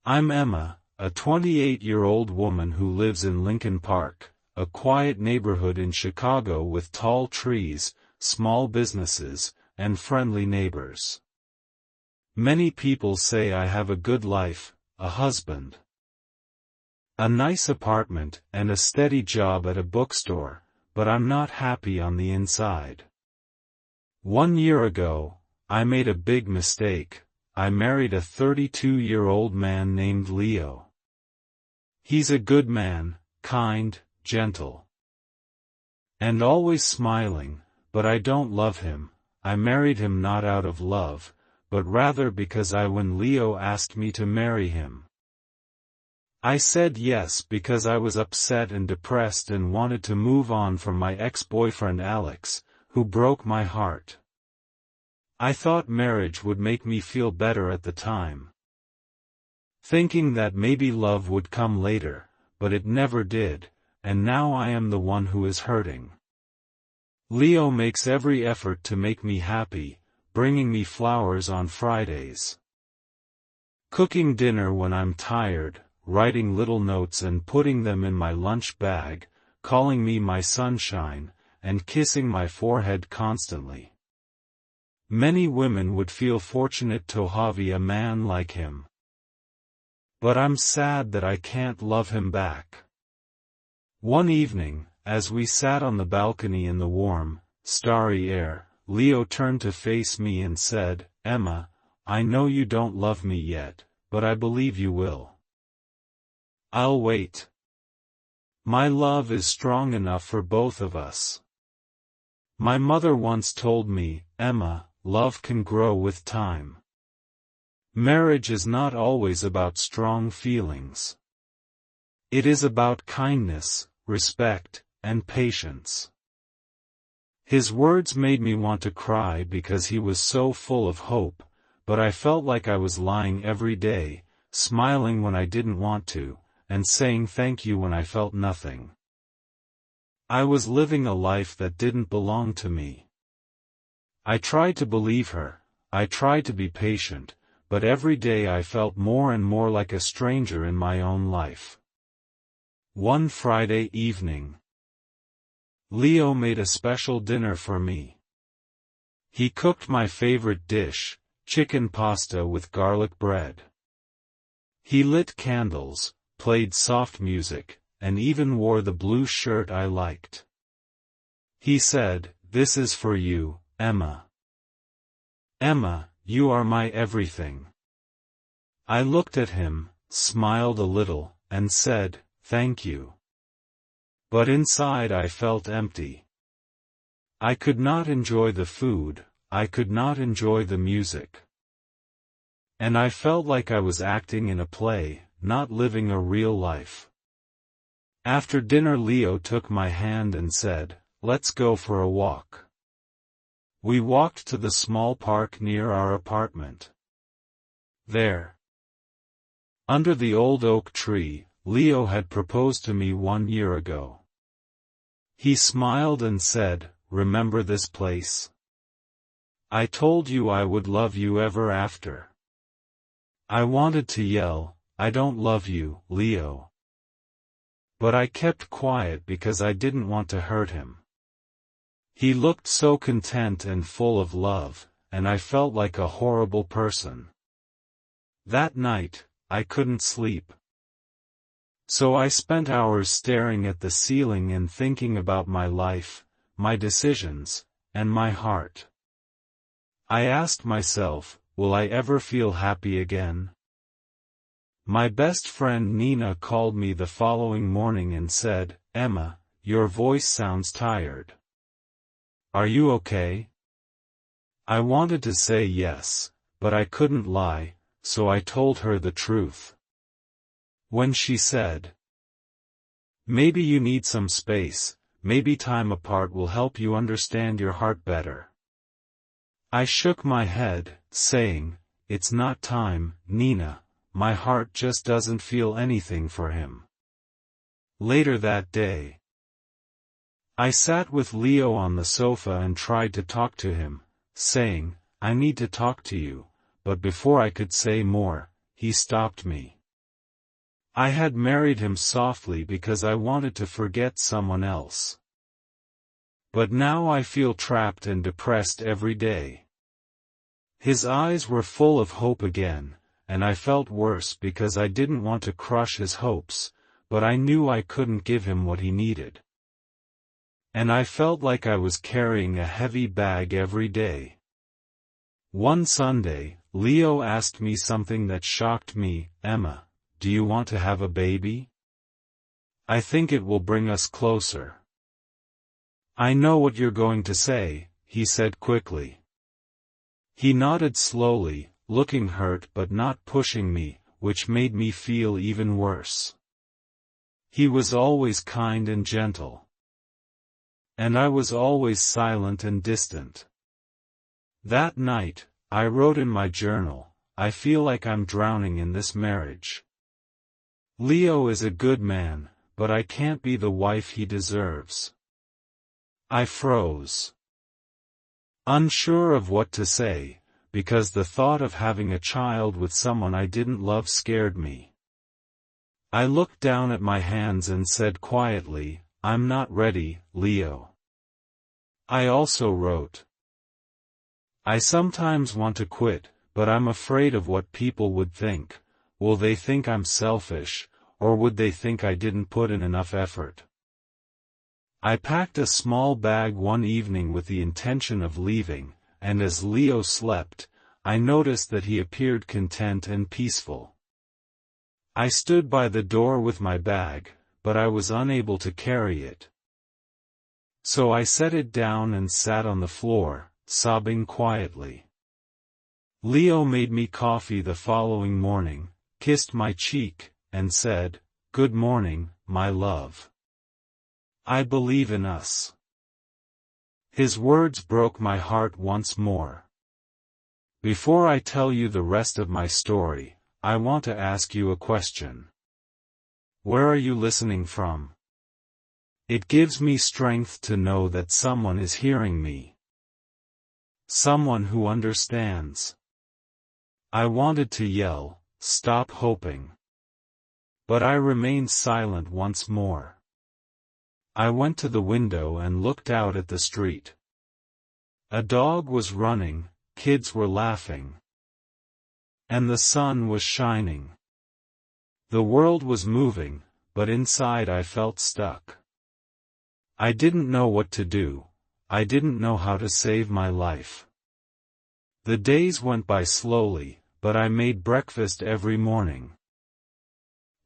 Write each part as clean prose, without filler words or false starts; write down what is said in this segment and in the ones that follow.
I'm Emma, a 28-year-old woman who lives in Lincoln Park, a quiet neighborhood in Chicago with tall trees, small businesses, and friendly neighbors. Many people say I have a good life, a husband, a nice apartment, and a steady job at a bookstore, but I'm not happy on the inside. 1 year ago, I made a big mistake. I married a 32-year-old man named Leo. He's a good man, kind, gentle, and always smiling, but I don't love him. I married him not out of love, but rather because when Leo asked me to marry him, I said yes because I was upset and depressed and wanted to move on from my ex-boyfriend Alex, who broke my heart. I thought marriage would make me feel better at the time, thinking that maybe love would come later, but it never did, and now I am the one who is hurting. Leo makes every effort to make me happy, bringing me flowers on Fridays, cooking dinner when I'm tired, writing little notes and putting them in my lunch bag, calling me my sunshine, and kissing my forehead constantly. Many women would feel fortunate to have a man like him. But I'm sad that I can't love him back. One evening, as we sat on the balcony in the warm, starry air, Leo turned to face me and said, "Emma, I know you don't love me yet, but I believe you will. I'll wait. My love is strong enough for both of us. My mother once told me, Emma, love can grow with time. Marriage is not always about strong feelings. It is about kindness, respect, and patience." His words made me want to cry because he was so full of hope, but I felt like I was lying every day, smiling when I didn't want to, and saying thank you when I felt nothing. I was living a life that didn't belong to me. I tried to believe her, I tried to be patient, but every day I felt more and more like a stranger in my own life. One Friday evening, Leo made a special dinner for me. He cooked my favorite dish, chicken pasta with garlic bread. He lit candles, played soft music, and even wore the blue shirt I liked. He said, "This is for you, Emma. Emma, you are my everything." I looked at him, smiled a little, and said, "Thank you." But inside I felt empty. I could not enjoy the food, I could not enjoy the music. And I felt like I was acting in a play, not living a real life. After dinner Leo took my hand and said, "Let's go for a walk." We walked to the small park near our apartment. There, under the old oak tree, Leo had proposed to me 1 year ago. He smiled and said, "Remember this place? I told you I would love you ever after." I wanted to yell, "I don't love you, Leo." But I kept quiet because I didn't want to hurt him. He looked so content and full of love, and I felt like a horrible person. That night, I couldn't sleep. So I spent hours staring at the ceiling and thinking about my life, my decisions, and my heart. I asked myself, will I ever feel happy again? My best friend Nina called me the following morning and said, "Emma, your voice sounds tired. Are you okay?" I wanted to say yes, but I couldn't lie, so I told her the truth. When she said, "Maybe you need some space, maybe time apart will help you understand your heart better," I shook my head, saying, "It's not time, Nina, my heart just doesn't feel anything for him." Later that day, I sat with Leo on the sofa and tried to talk to him, saying, "I need to talk to you," but before I could say more, he stopped me. I had married him softly because I wanted to forget someone else. But now I feel trapped and depressed every day. His eyes were full of hope again, and I felt worse because I didn't want to crush his hopes, but I knew I couldn't give him what he needed. And I felt like I was carrying a heavy bag every day. One Sunday, Leo asked me something that shocked me. "Emma, do you want to have a baby? I think it will bring us closer." "I know what you're going to say," he said quickly. He nodded slowly, looking hurt but not pushing me, which made me feel even worse. He was always kind and gentle. And I was always silent and distant. That night, I wrote in my journal, "I feel like I'm drowning in this marriage. Leo is a good man, but I can't be the wife he deserves." I froze, unsure of what to say, because the thought of having a child with someone I didn't love scared me. I looked down at my hands and said quietly, "I'm not ready, Leo." I also wrote, "I sometimes want to quit, but I'm afraid of what people would think. Will they think I'm selfish, or would they think I didn't put in enough effort?" I packed a small bag one evening with the intention of leaving, and as Leo slept, I noticed that he appeared content and peaceful. I stood by the door with my bag, but I was unable to carry it. So I set it down and sat on the floor, sobbing quietly. Leo made me coffee the following morning, kissed my cheek, and said, "Good morning, my love. I believe in us." His words broke my heart once more. Before I tell you the rest of my story, I want to ask you a question. Where are you listening from? It gives me strength to know that someone is hearing me. Someone who understands. I wanted to yell, "Stop hoping." But I remained silent once more. I went to the window and looked out at the street. A dog was running, kids were laughing. And the sun was shining. The world was moving, but inside I felt stuck. I didn't know what to do. I didn't know how to save my life. The days went by slowly, but I made breakfast every morning.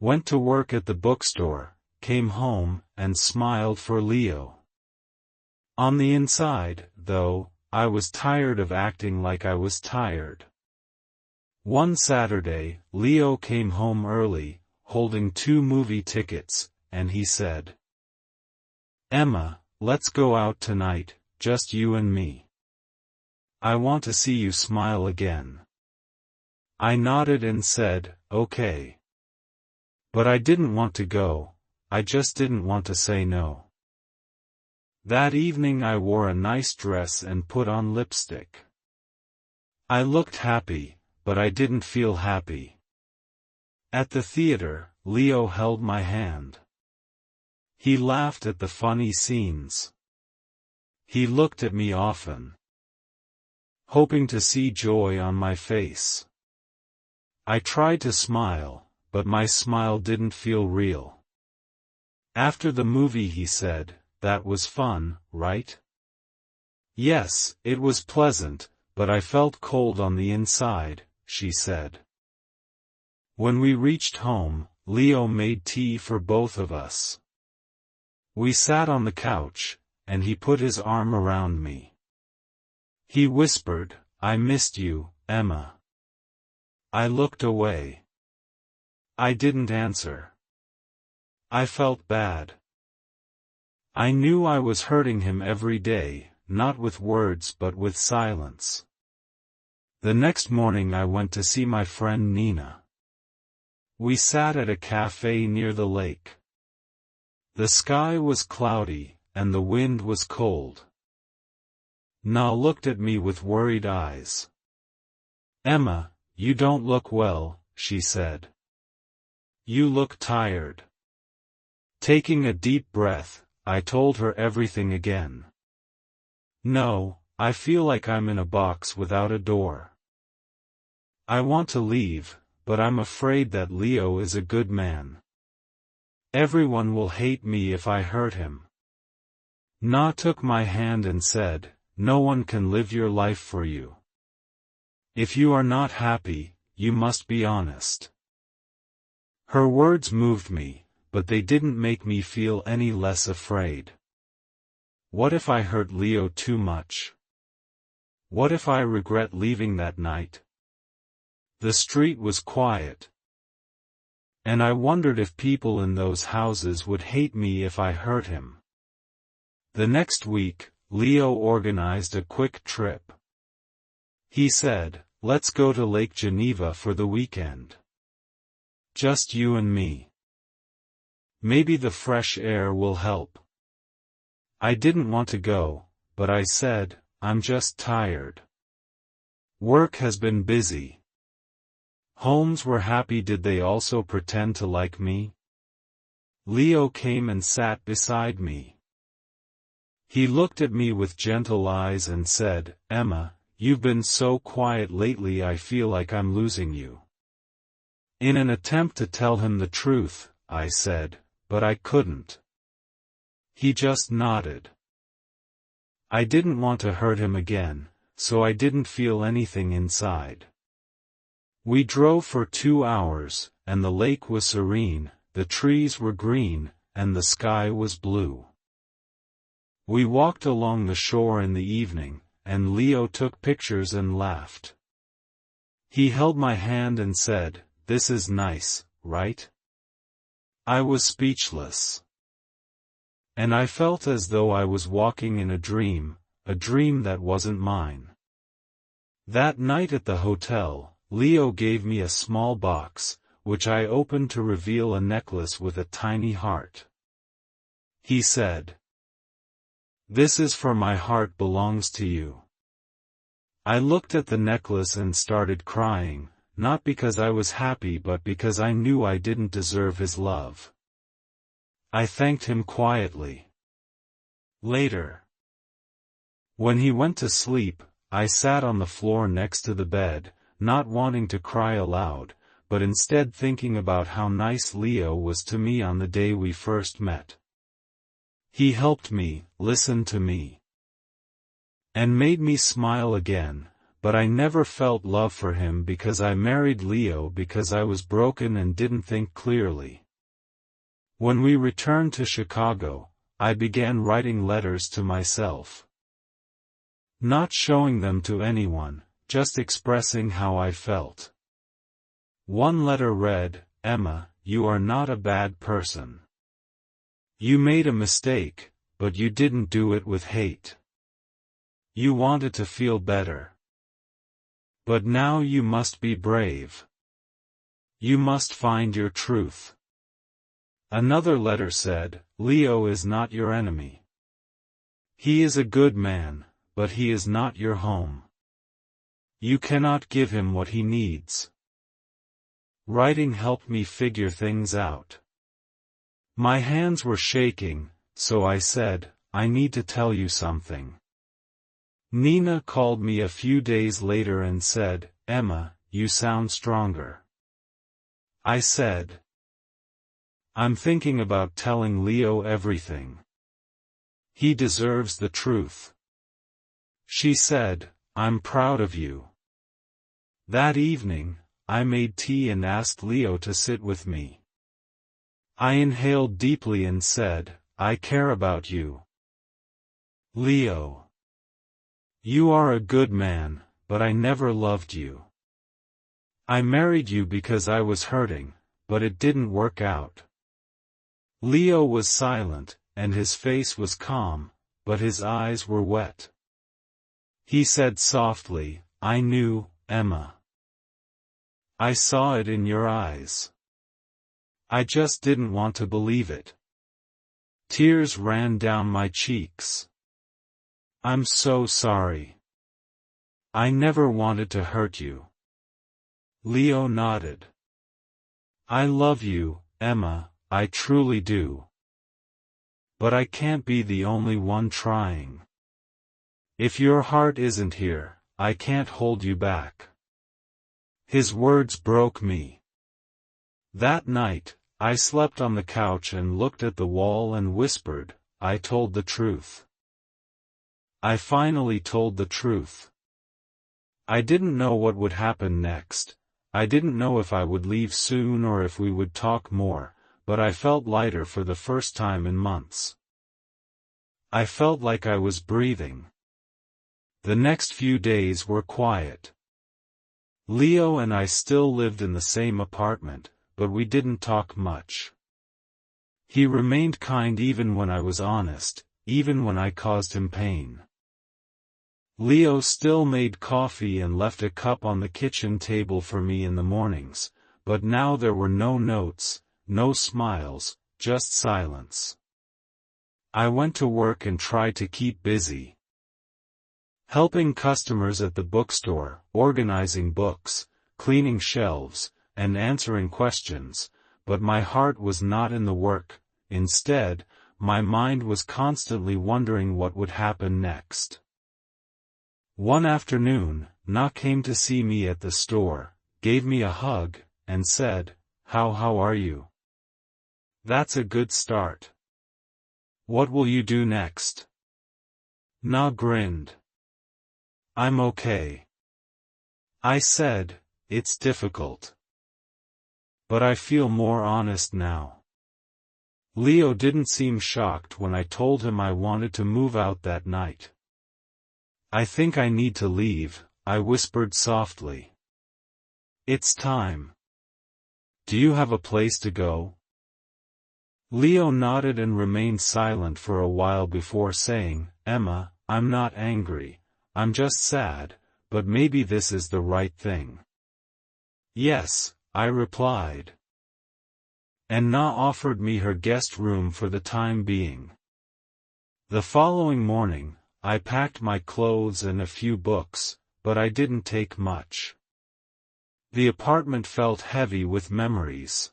Went to work at the bookstore, came home, and smiled for Leo. On the inside, though, I was tired of acting like I was tired. One Saturday, Leo came home early, holding 2 movie tickets, and he said, "Emma, let's go out tonight, just you and me. I want to see you smile again." I nodded and said, "Okay." But I didn't want to go. I just didn't want to say no. That evening I wore a nice dress and put on lipstick. I looked happy, but I didn't feel happy. At the theater, Leo held my hand. He laughed at the funny scenes. He looked at me often, hoping to see joy on my face. I tried to smile, but my smile didn't feel real. After the movie he said, "That was fun, right?" "Yes, it was pleasant, but I felt cold on the inside," she said. When we reached home, Leo made tea for both of us. We sat on the couch, and he put his arm around me. He whispered, "I missed you, Emma." I looked away. I didn't answer. I felt bad. I knew I was hurting him every day, not with words but with silence. The next morning I went to see my friend Nina. We sat at a cafe near the lake. The sky was cloudy, and the wind was cold. Na looked at me with worried eyes. "Emma, you don't look well," she said. You look tired. Taking a deep breath, I told her everything again. No, I feel like I'm in a box without a door. I want to leave, but I'm afraid that Leo is a good man. Everyone will hate me if I hurt him. Na took my hand and said, "No one can live your life for you. If you are not happy, you must be honest." Her words moved me, but they didn't make me feel any less afraid. What if I hurt Leo too much? What if I regret leaving that night? The street was quiet, and I wondered if people in those houses would hate me if I hurt him. The next week, Leo organized a quick trip. He said, "Let's go to Lake Geneva for the weekend. Just you and me. Maybe the fresh air will help." I didn't want to go, but I said, "I'm just tired. Work has been busy." Homes were happy. Did they also pretend to like me? Leo came and sat beside me. He looked at me with gentle eyes and said, "Emma, you've been so quiet lately. I feel like I'm losing you." In an attempt to tell him the truth, I said, "But I couldn't." He just nodded. I didn't want to hurt him again, so I didn't feel anything inside. We drove for 2 hours, and the lake was serene, the trees were green, and the sky was blue. We walked along the shore in the evening, and Leo took pictures and laughed. He held my hand and said, "This is nice, right?" I was speechless. And I felt as though I was walking in a dream that wasn't mine. That night at the hotel, Leo gave me a small box, which I opened to reveal a necklace with a tiny heart. He said, "This is for my heart belongs to you." I looked at the necklace and started crying, not because I was happy but because I knew I didn't deserve his love. I thanked him quietly. Later, when he went to sleep, I sat on the floor next to the bed, not wanting to cry aloud, but instead thinking about how nice Leo was to me on the day we first met. He helped me, listened to me, and made me smile again, but I never felt love for him because I married Leo because I was broken and didn't think clearly. When we returned to Chicago, I began writing letters to myself. Not showing them to anyone, just expressing how I felt. One letter read, "Emma, you are not a bad person. You made a mistake, but you didn't do it with hate. You wanted to feel better. But now you must be brave. You must find your truth." Another letter said, "Leo is not your enemy. He is a good man, but he is not your home. You cannot give him what he needs." Writing helped me figure things out. My hands were shaking, so I said, "I need to tell you something." Nina called me a few days later and said, "Emma, you sound stronger." I said, "I'm thinking about telling Leo everything. He deserves the truth." She said, "I'm proud of you." That evening, I made tea and asked Leo to sit with me. I inhaled deeply and said, "I care about you. Leo. You are a good man, but I never loved you. I married you because I was hurting, but it didn't work out." Leo was silent, and his face was calm, but his eyes were wet. He said softly, "I knew, Emma. I saw it in your eyes. I just didn't want to believe it." Tears ran down my cheeks. "I'm so sorry. I never wanted to hurt you." Leo nodded. I love you, Emma, I truly do. But I can't be the only one trying. If your heart isn't here, I can't hold you back. His words broke me. That night, I slept on the couch and looked at the wall and whispered, I told the truth. I finally told the truth. I didn't know what would happen next. I didn't know if I would leave soon or if we would talk more, but I felt lighter for the first time in months. I felt like I was breathing. The next few days were quiet. Leo and I still lived in the same apartment, but we didn't talk much. He remained kind even when I was honest, even when I caused him pain. Leo still made coffee and left a cup on the kitchen table for me in the mornings, but now there were no notes, no smiles, just silence. I went to work and tried to keep busy. Helping customers at the bookstore, organizing books, cleaning shelves, and answering questions, but my heart was not in the work. Instead, my mind was constantly wondering what would happen next. One afternoon, Na came to see me at the store, gave me a hug, and said, How are you? That's a good start. What will you do next? Na grinned. I'm okay. I said, it's difficult. But I feel more honest now. Leo didn't seem shocked when I told him I wanted to move out that night. I think I need to leave, I whispered softly. It's time. Do you have a place to go? Leo nodded and remained silent for a while before saying, Emma, I'm not angry, I'm just sad, but maybe this is the right thing. Yes, I replied. And Na offered me her guest room for the time being. The following morning, I packed my clothes and a few books, but I didn't take much. The apartment felt heavy with memories.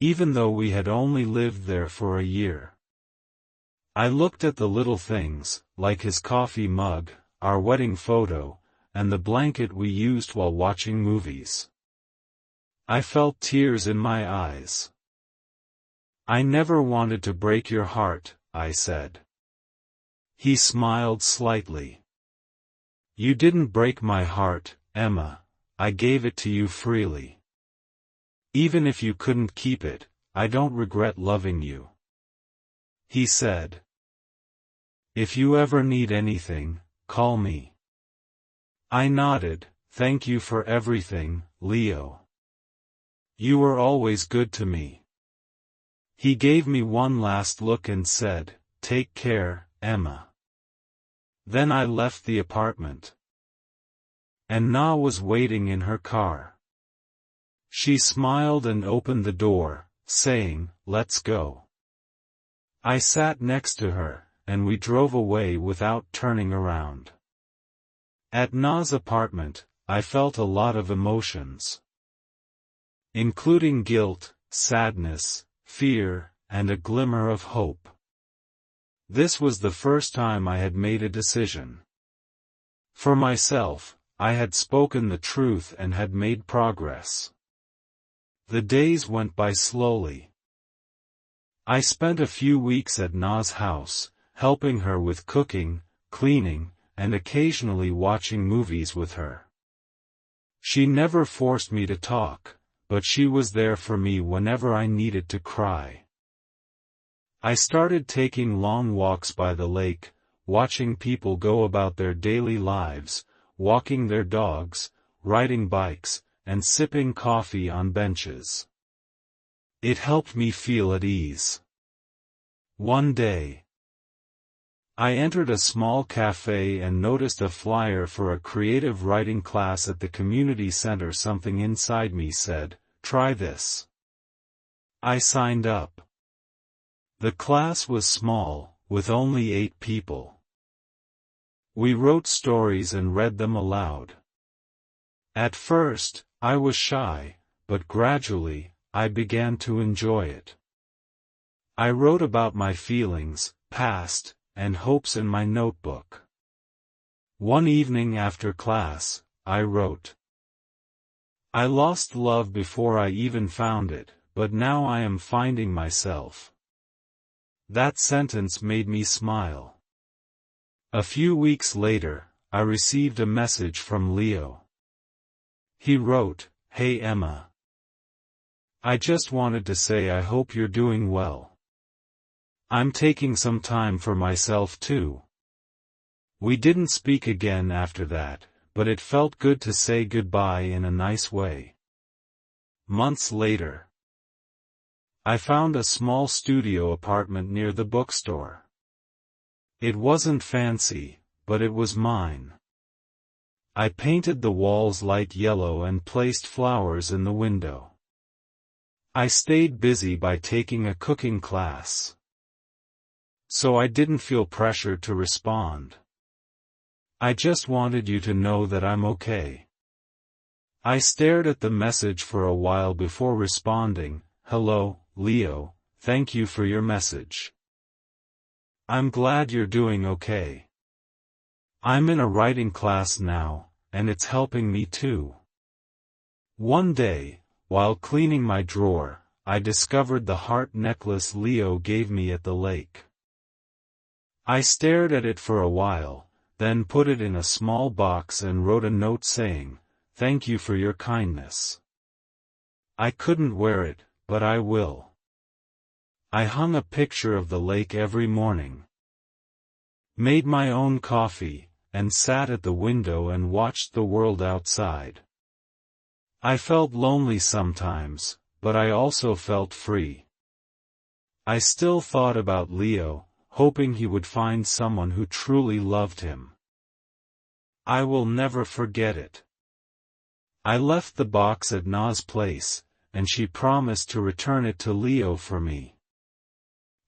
Even though we had only lived there for a year. I looked at the little things, like his coffee mug, our wedding photo, and the blanket we used while watching movies. I felt tears in my eyes. I never wanted to break your heart, I said. He smiled slightly. You didn't break my heart, Emma, I gave it to you freely. Even if you couldn't keep it, I don't regret loving you. He said. If you ever need anything, call me. I nodded, thank you for everything, Leo. You were always good to me. He gave me one last look and said, take care, Emma. Then I left the apartment. And Na was waiting in her car. She smiled and opened the door, saying, let's go. I sat next to her, and we drove away without turning around. At Na's apartment, I felt a lot of emotions. Including guilt, sadness, fear, and a glimmer of hope. This was the first time I had made a decision. For myself, I had spoken the truth and had made progress. The days went by slowly. I spent a few weeks at Na's house, helping her with cooking, cleaning, and occasionally watching movies with her. She never forced me to talk, but she was there for me whenever I needed to cry. I started taking long walks by the lake, watching people go about their daily lives, walking their dogs, riding bikes, and sipping coffee on benches. It helped me feel at ease. One day, I entered a small cafe and noticed a flyer for a creative writing class at the community center. Something inside me said, try this. I signed up. The class was small, with only 8 people. We wrote stories and read them aloud. At first, I was shy, but gradually, I began to enjoy it. I wrote about my feelings, past, and hopes in my notebook. One evening after class, I wrote, "I lost love before I even found it, but now I am finding myself." That sentence made me smile. A few weeks later, I received a message from Leo. He wrote, "Hey Emma. I just wanted to say I hope you're doing well. I'm taking some time for myself too." We didn't speak again after that, but it felt good to say goodbye in a nice way. Months later, I found a small studio apartment near the bookstore. It wasn't fancy, but it was mine. I painted the walls light yellow and placed flowers in the window. I stayed busy by taking a cooking class, so I didn't feel pressure to respond. "I just wanted you to know that I'm okay." I stared at the message for a while before responding, "Hello, Leo, thank you for your message. I'm glad you're doing okay. I'm in a writing class now, and it's helping me too." One day, while cleaning my drawer, I discovered the heart necklace Leo gave me at the lake. I stared at it for a while, then put it in a small box and wrote a note saying, "Thank you for your kindness. I couldn't wear it, but I will." I hung a picture of the lake every morning, made my own coffee, and sat at the window and watched the world outside. I felt lonely sometimes, but I also felt free. I still thought about Leo, hoping he would find someone who truly loved him. I will never forget it. I left the box at Na's place, and she promised to return it to Leo for me.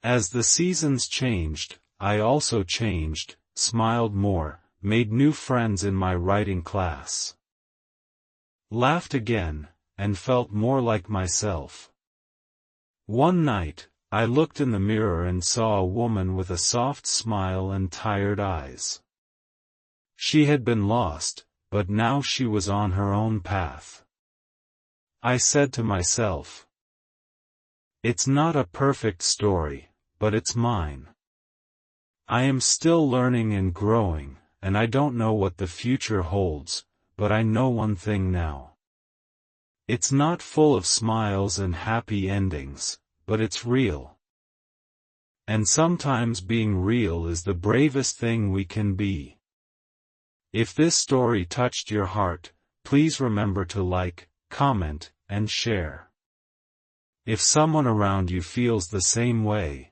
As the seasons changed, I also changed, smiled more, made new friends in my writing class, laughed again, and felt more like myself. One night, I looked in the mirror and saw a woman with a soft smile and tired eyes. She had been lost, but now she was on her own path. I said to myself, "It's not a perfect story, but it's mine. I am still learning and growing, and I don't know what the future holds, but I know one thing now. It's not full of smiles and happy endings, but it's real. And sometimes being real is the bravest thing we can be." If this story touched your heart, please remember to like, comment, and share. If someone around you feels the same way,